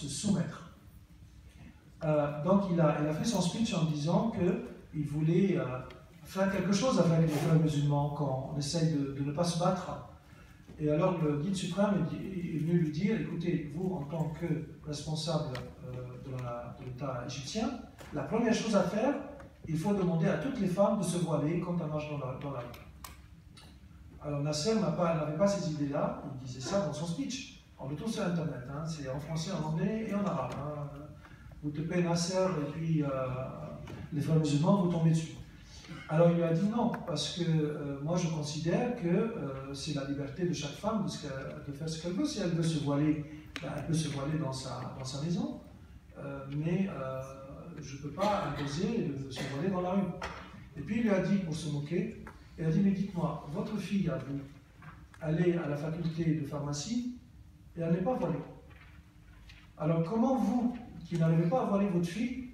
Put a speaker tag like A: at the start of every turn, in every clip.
A: se soumettre. Donc il a fait son speech en disant qu'il voulait faire quelque chose avec les frères musulmans, qu'on essaye de ne pas se battre. Et alors le guide suprême est venu lui dire, écoutez, vous en tant que responsable de l'État égyptien, la première chose à faire, il faut demander à toutes les femmes de se voiler quand elles marchent dans la rue. Alors Nasser n'avait pas ces idées-là, il disait ça dans son speech. On le trouve sur Internet, hein, c'est en français, en anglais et en arabe. Hein. Vous tapez Nasser et puis les frères musulmans, vous tombez dessus. Alors il lui a dit non, parce que moi je considère que c'est la liberté de chaque femme de faire ce qu'elle veut. Si elle veut se voiler, ben, elle peut se voiler dans sa maison, mais je ne peux pas imposer de se voiler dans la rue. Et puis il lui a dit, pour se moquer, il a dit, mais dites-moi, votre fille a vous, elle est à la faculté de pharmacie et elle n'est pas voilée. Alors comment vous, qui n'arrivez pas à voiler votre fille,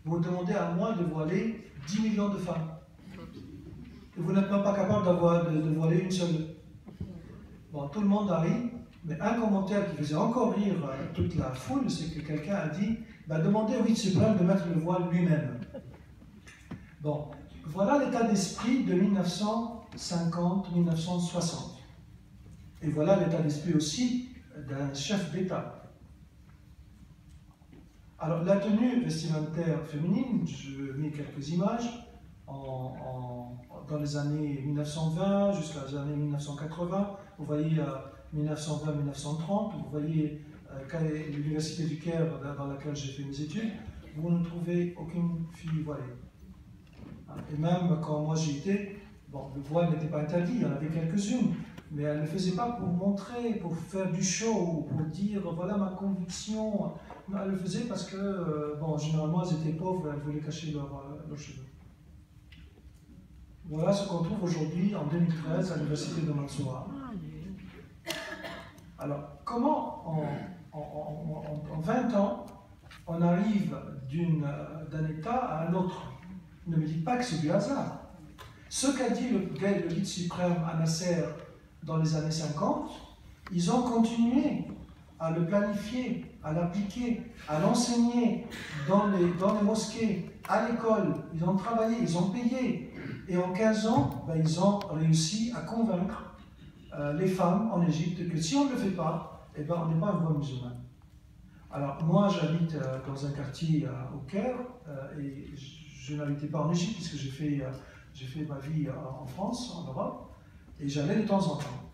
A: vous demandez à moi de voiler 10 millions de femmes. Et vous n'êtes même pas capable de voiler une seule. Bon, tout le monde a ri, mais un commentaire qui faisait encore rire toute la foule, c'est que quelqu'un a dit, bah, demandez au guide suprême de mettre le voile lui-même. Bon, voilà l'état d'esprit de 1950-1960. Et voilà l'état d'esprit aussi d'un chef d'État. Alors, la tenue vestimentaire féminine, je mets quelques images, dans les années 1920 jusqu'à les années 1980, vous voyez 1920-1930, vous voyez l'université du Caire dans laquelle j'ai fait mes études, vous ne trouvez aucune fille voilée. Et même quand moi j'y étais, bon, le voile n'était pas interdit, il y en avait quelques-unes, mais elle ne le faisait pas pour montrer, pour faire du show, pour dire voilà ma conviction. Non, elle le faisait parce que, bon, généralement elles étaient pauvres, elles voulaient cacher leurs cheveux. Voilà ce qu'on trouve aujourd'hui en 2013 à l'université de Mansoura. Alors, comment en 20 ans on arrive d'un état à un autre? Ne me dites pas que c'est du hasard. Ce qu'a dit le guide suprême à Nasser dans les années 50, ils ont continué à le planifier, à l'appliquer, à l'enseigner dans les mosquées, à l'école. Ils ont travaillé, ils ont payé. Et en 15 ans, ben, ils ont réussi à convaincre les femmes en Égypte que si on ne le fait pas, eh ben, on n'est pas un voile musulman. Alors moi j'habite dans un quartier au Caire et je n'habitais pas en Égypte puisque j'ai fait ma vie en France, en Europe, et j'allais de temps en temps.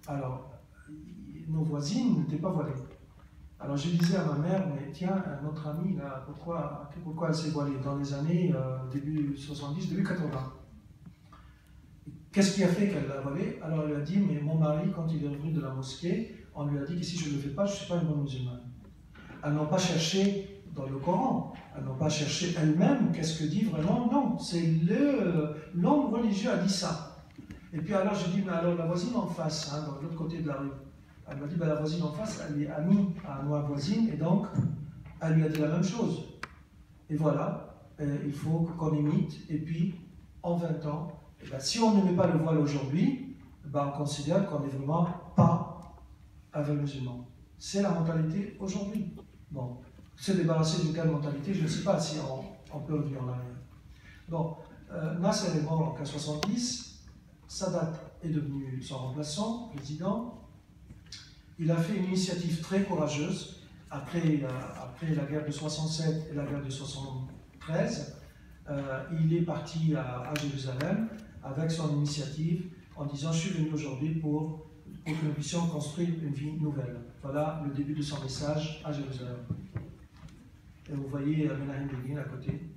A: Alors, nos voisines n'étaient pas voilées. Alors je disais à ma mère, mais tiens, notre amie, là, pourquoi elle s'est voilée dans les années début 70, début 80? Qu'est-ce qui a fait qu'elle l'a voilée? Alors elle a dit, mais mon mari, quand il est revenu de la mosquée, on lui a dit que si je ne le fais pas, je ne suis pas une bonne musulmane. Elles n'ont pas cherché dans le Coran, elles n'ont pas cherché elles-mêmes qu'est-ce que dit vraiment, non, c'est l'homme religieux a dit ça. Et puis alors je dis, mais alors la voisine en face, hein, dans l'autre côté de la rue, elle m'a dit, ben, la voisine en face, elle est amie à ma voisine, et donc elle lui a dit la même chose. Et voilà, il faut qu'on imite, et puis en 20 ans, eh ben, si on ne met pas le voile aujourd'hui, ben, on considère qu'on n'est vraiment pas un vrai musulman. C'est la mentalité aujourd'hui. Bon, se débarrasser d'une telle mentalité, je ne sais pas si on peut revenir en arrière. Bon, Nasser est mort en 1970, Sadat est devenu son remplaçant, président. Il a fait une initiative très courageuse après la guerre de 67 et la guerre de 73. Il est parti à Jérusalem avec son initiative en disant « Je suis venu aujourd'hui pour que nous puissions construire une vie nouvelle ». Voilà le début de son message à Jérusalem. Et vous voyez Menahem Begin à côté.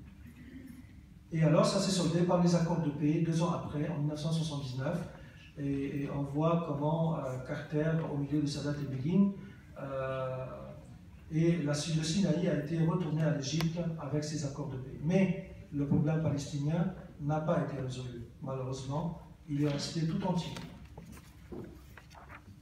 A: Et alors ça s'est soldé par les accords de paix 2 ans après, en 1979. Et on voit comment Carter, au milieu de Sadat et Begin, et le Sinaï a été retourné à l'Égypte avec ces accords de paix. Mais le problème palestinien n'a pas été résolu. Malheureusement, il est resté tout entier.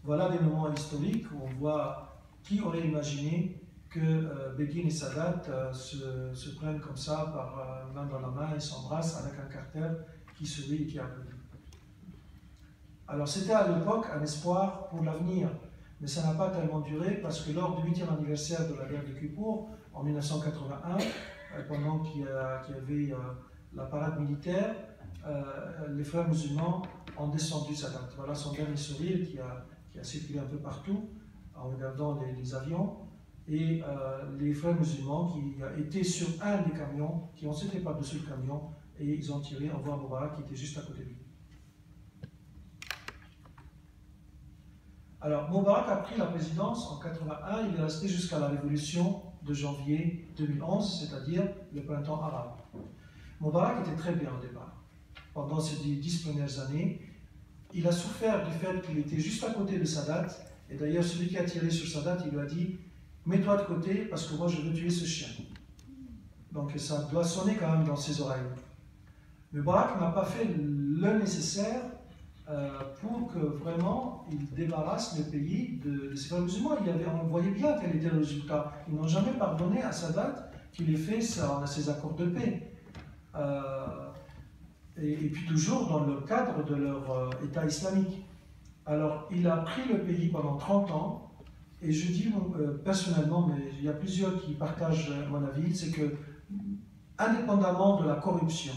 A: Voilà des moments historiques où on voit qui aurait imaginé que Begin et Sadat se prennent comme ça, par main dans la main, et s'embrassent avec un Carter qui sourit et qui applaudit. Alors c'était à l'époque un espoir pour l'avenir, mais ça n'a pas tellement duré parce que lors du 8e anniversaire de la guerre de Kippour, en 1981, pendant qu'il y avait la parade militaire, les frères musulmans ont descendu Sadat. Voilà son dernier sourire qui a circulé un peu partout en regardant les avions. Et les frères musulmans qui étaient sur un des camions, qui ont sauté par-dessus le camion, et ils ont tiré en voie Moubarak qui était juste à côté de lui. Alors, Moubarak a pris la présidence en 81, il est resté jusqu'à la révolution de janvier 2011, c'est-à-dire le printemps arabe. Moubarak était très bien au départ. Pendant ces 10 premières années, il a souffert du fait qu'il était juste à côté de Sadat, et d'ailleurs celui qui a tiré sur Sadat, il lui a dit « Mets-toi de côté parce que moi je veux tuer ce chien ». Donc ça doit sonner quand même dans ses oreilles. Moubarak n'a pas fait le nécessaire pour que vraiment il débarrasse le pays de ses frères musulmans. On voyait bien quel était le résultat. Ils n'ont jamais pardonné à Sadat qu'il ait fait ses accords de paix. Et puis toujours dans le cadre de leur État islamique. Alors il a pris le pays pendant 30 ans, et je dis personnellement, mais il y a plusieurs qui partagent mon avis, c'est que indépendamment de la corruption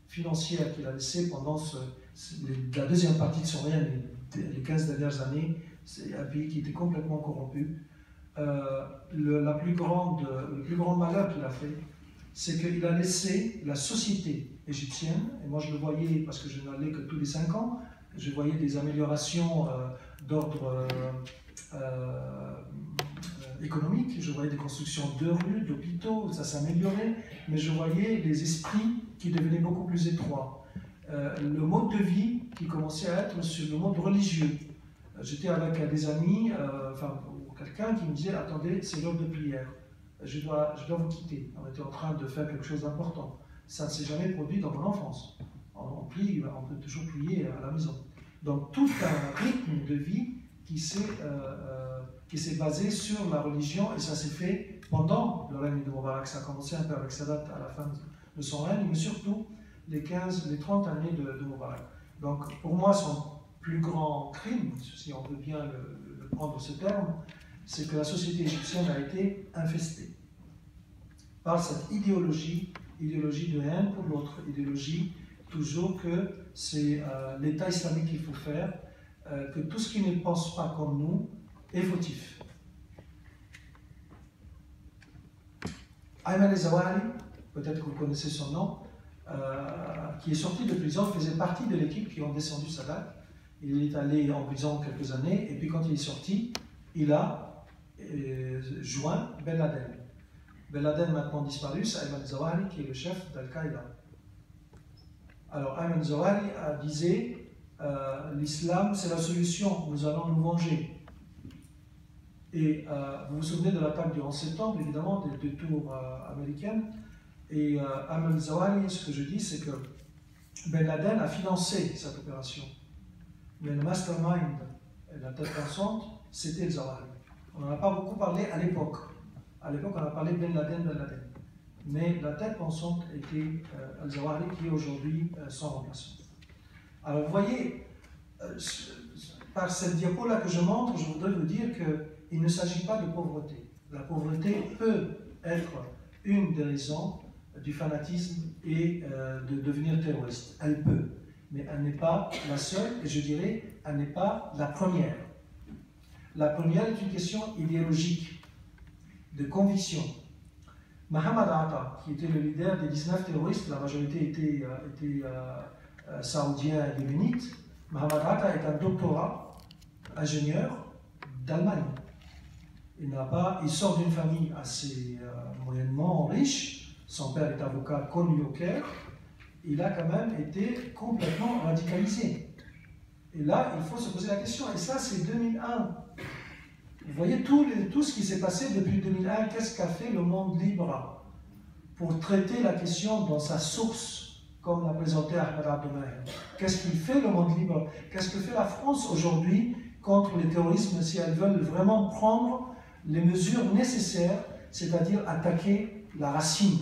A: financière qu'il a laissée pendant la deuxième partie de son règne, les 15 dernières années, c'est un pays qui était complètement corrompu. Le plus grand malheur qu'il a fait, c'est qu'il a laissé la société égyptienne, et moi je le voyais parce que je n'allais que tous les 5 ans, je voyais des améliorations d'ordre économique, je voyais des constructions de rues, d'hôpitaux, ça s'améliorait, mais je voyais les esprits qui devenaient beaucoup plus étroits. Le mode de vie qui commençait à être sur le mode religieux. J'étais avec des amis, ou quelqu'un qui me disait « Attendez, c'est l'heure de prière, je dois vous quitter ». On était en train de faire quelque chose d'important. Ça ne s'est jamais produit dans mon enfance. On prie, on peut toujours prier à la maison. Donc tout un rythme de vie qui s'est basé sur la religion, et ça s'est fait pendant le règne de Moubarak. Ça a commencé un peu avec Sadat à la fin de son règne, mais surtout les 30 années de Moubarak. Donc pour moi, son plus grand crime, si on veut bien le prendre ce terme, c'est que la société égyptienne a été infestée par cette idéologie de haine pour l'autre, idéologie toujours que c'est l'État islamique qu'il faut faire, que tout ce qui ne pense pas comme nous est fautif. Ayman al-Zawahiri, peut-être que vous connaissez son nom, qui est sorti de prison, faisait partie de l'équipe qui ont descendu Sadat. Il est allé en prison quelques années, et puis quand il est sorti, il a joint Ben Laden. Ben Laden maintenant disparu, c'est Ayman al-Zawahiri qui est le chef d'Al-Qaïda. Alors Ayman al-Zawahiri disait l'islam c'est la solution, nous allons nous venger. Et vous vous souvenez de l'attaque du 11 septembre, évidemment, des tours américaines. Et Ayman al-Zawahiri, ce que je dis, c'est que Ben Laden a financé cette opération. Mais le mastermind, la tête pensante, c'était al-Zawahiri. On n'en a pas beaucoup parlé à l'époque. À l'époque, on a parlé Ben Laden. Mais la tête pensante était al-Zawahiri, qui est aujourd'hui sans remplaçant. Alors vous voyez, par cette diapo-là que je montre, je voudrais vous dire qu'il ne s'agit pas de pauvreté. La pauvreté peut être une des raisons du fanatisme et de devenir terroriste. Elle peut, mais elle n'est pas la seule, et je dirais, elle n'est pas la première. La première est une question idéologique, de conviction. Mohamed Atta, qui était le leader des 19 terroristes, la majorité était saoudien et yéménite. Mohamed Atta est un doctorat, ingénieur d'Allemagne. Il sort d'une famille assez moyennement riche. Son père est avocat connu au Caire. Il a quand même été complètement radicalisé. Et là, il faut se poser la question. Et ça, c'est 2001. Vous voyez tout ce qui s'est passé depuis 2001. Qu'est-ce qu'a fait le monde libre pour traiter la question dans sa source, comme l'a présenté Ahmed Abdelmaher? Qu'est-ce qu'il fait le monde libre? Qu'est-ce que fait la France aujourd'hui contre le terrorisme si elles veulent vraiment prendre les mesures nécessaires, c'est-à-dire attaquer la racine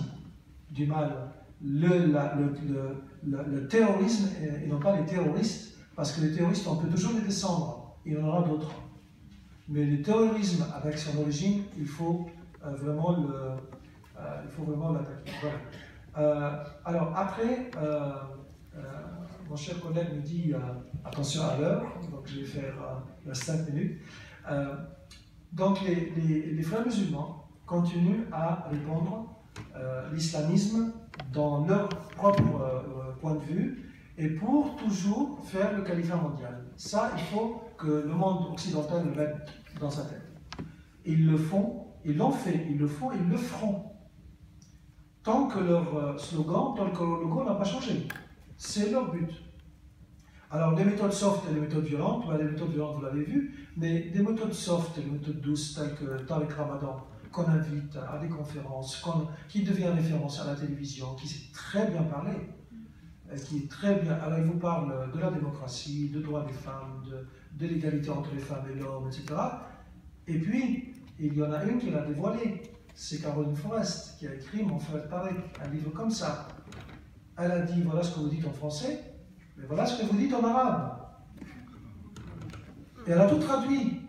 A: du mal, le terrorisme et non pas les terroristes, parce que les terroristes, on peut toujours les descendre, il y en aura d'autres. Mais le terrorisme, avec son origine, il faut vraiment l'attaquer. Voilà. Alors après, mon cher collègue me dit attention à l'heure, donc je vais faire 5 minutes. Donc les frères musulmans continuent à répandre l'islamisme dans leur propre point de vue et pour toujours faire le califat mondial. Ça, il faut que le monde occidental le mette dans sa tête. Ils le font, ils l'ont fait, ils le font, ils le feront. Tant que leur slogan, tant que leur logo n'a pas changé. C'est leur but. Alors, les méthodes soft et les méthodes violentes, les méthodes violentes, vous l'avez vu, mais des méthodes soft et des méthodes douces, telles que Tariq Ramadan, qu'on invite à des conférences, qui devient référence à la télévision, qui sait très bien parler, qui est très bien. Alors, il vous parle de la démocratie, de droits des femmes, de l'égalité entre les femmes et l'homme, etc. Et puis, il y en a une qui l'a dévoilée. C'est Caroline Forrest qui a écrit Mon frère Tariq, un livre comme ça. Elle a dit voilà ce que vous dites en français, mais voilà ce que vous dites en arabe. Et elle a tout traduit,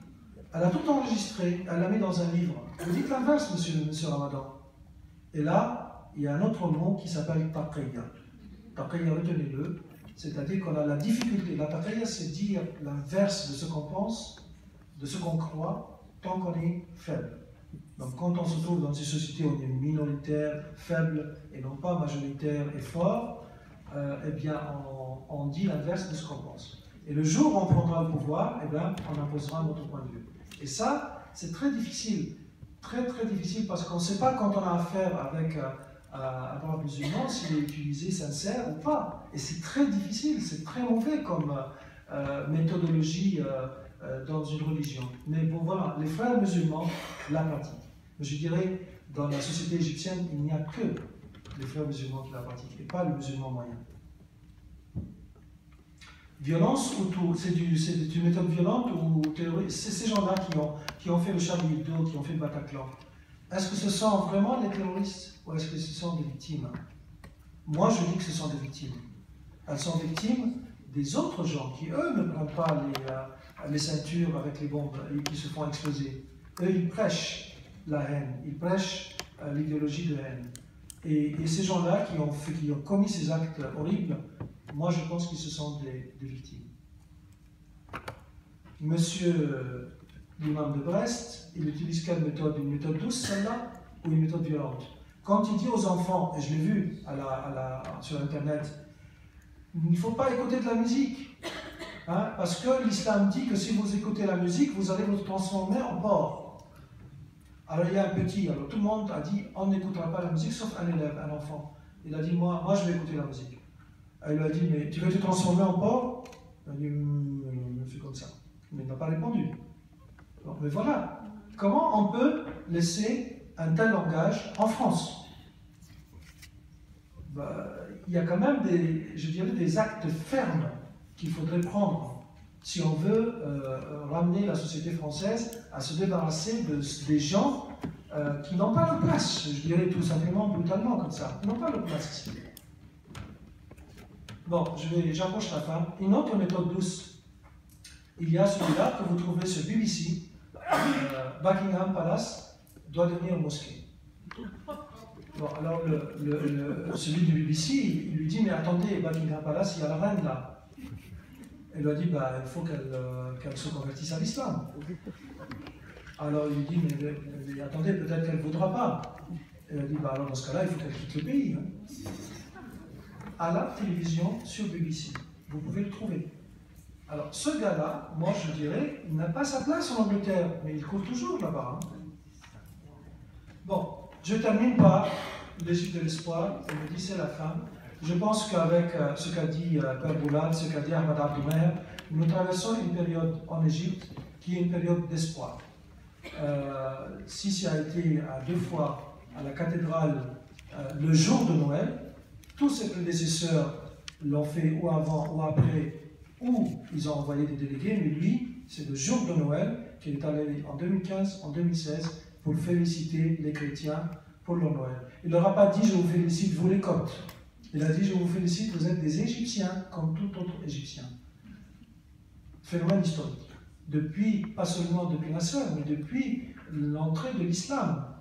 A: elle a tout enregistré, elle l'a mis dans un livre. Vous dites l'inverse, monsieur Ramadan. Et là, il y a un autre mot qui s'appelle taqiyya. Taqiyya, retenez-le, c'est-à-dire qu'on a la difficulté. La taqiyya, c'est dire l'inverse de ce qu'on pense, de ce qu'on croit, tant qu'on est faible. Donc quand on se trouve dans une société où on est minoritaire, faible, et non pas majoritaire et fort, eh bien on dit l'inverse de ce qu'on pense. Et le jour où on prendra le pouvoir, eh bien on imposera notre point de vue. Et ça, c'est très difficile, très très difficile, parce qu'on ne sait pas quand on a affaire avec un droit musulman, s'il est utilisé sincère ou pas. Et c'est très difficile, c'est très mauvais comme méthodologie dans une religion. Mais bon voilà, les frères musulmans la pratiquent. Je dirais, dans la société égyptienne, il n'y a que les frères musulmans qui la pratiquent, et pas le musulman moyen. Violence ou tout, c'est une méthode violente ou terroriste. C'est ces gens-là qui ont fait le Charlie Hebdo, qui ont fait le Bataclan. Est-ce que ce sont vraiment les terroristes ou est-ce que ce sont des victimes? Moi, je dis que ce sont des victimes. Elles sont victimes des autres gens qui, eux, ne prennent pas les ceintures avec les bombes et qui se font exploser. Eux, ils prêchent la haine, ils prêchent l'idéologie de haine. Et ces gens-là qui ont commis ces actes horribles, moi je pense qu'ils se sont des victimes. Monsieur l'imam de Brest, il utilise quelle méthode? Une méthode douce, celle-là, ou une méthode violente? Quand il dit aux enfants, et je l'ai vu sur Internet, il ne faut pas écouter de la musique, hein, parce que l'islam dit que si vous écoutez la musique, vous allez vous transformer en porc. Alors il y a un petit, alors tout le monde a dit on n'écoutera pas la musique sauf un élève, un enfant. Il a dit moi je vais écouter la musique. Elle lui a dit mais tu veux te transformer en porc? Il a dit c'est comme ça. Mais il n'a pas répondu. Donc, mais voilà, comment on peut laisser un tel langage en France? Il y a quand même des actes fermes qu'il faudrait prendre si on veut ramener la société française à se débarrasser des gens qui n'ont pas leur place, je dirais tout simplement, brutalement comme ça, qui n'ont pas leur place ici. Bon, j'approche la fin. Une autre méthode douce, il y a celui-là que vous trouvez sur BBC, Buckingham Palace doit devenir mosquée. Bon, alors celui du BBC, il lui dit, mais attendez, Buckingham Palace, il y a la reine là. Elle lui a dit, il faut qu'elle se convertisse à l'islam. Alors il lui dit, mais attendez, peut-être qu'elle ne voudra pas. Elle a dit, alors dans ce cas-là, il faut qu'elle quitte le pays. Hein. À la télévision sur BBC, vous pouvez le trouver. Alors ce gars-là, moi je dirais, il n'a pas sa place en Angleterre, mais il court toujours là-bas. Hein. Bon, je termine par l'Égypte de l'espoir, et me dit c'est la fin. Je pense qu'avec ce qu'a dit Père Boulal, ce qu'a dit Ahmad Abdoumer, nous traversons une période en Égypte qui est une période d'espoir. Sisi a été 2 fois à la cathédrale le jour de Noël. Tous ses prédécesseurs l'ont fait ou avant ou après, ou ils ont envoyé des délégués, mais lui, c'est le jour de Noël qu'il est allé en 2015, en 2016, pour féliciter les chrétiens pour leur Noël. Il ne leur a pas dit « je vous félicite, vous les Coptes ». Il a dit « je vous félicite, vous êtes des Égyptiens comme tout autre Égyptien ». Phénomène historique. depuis, pas seulement depuis la sphère, mais depuis l'entrée de l'islam.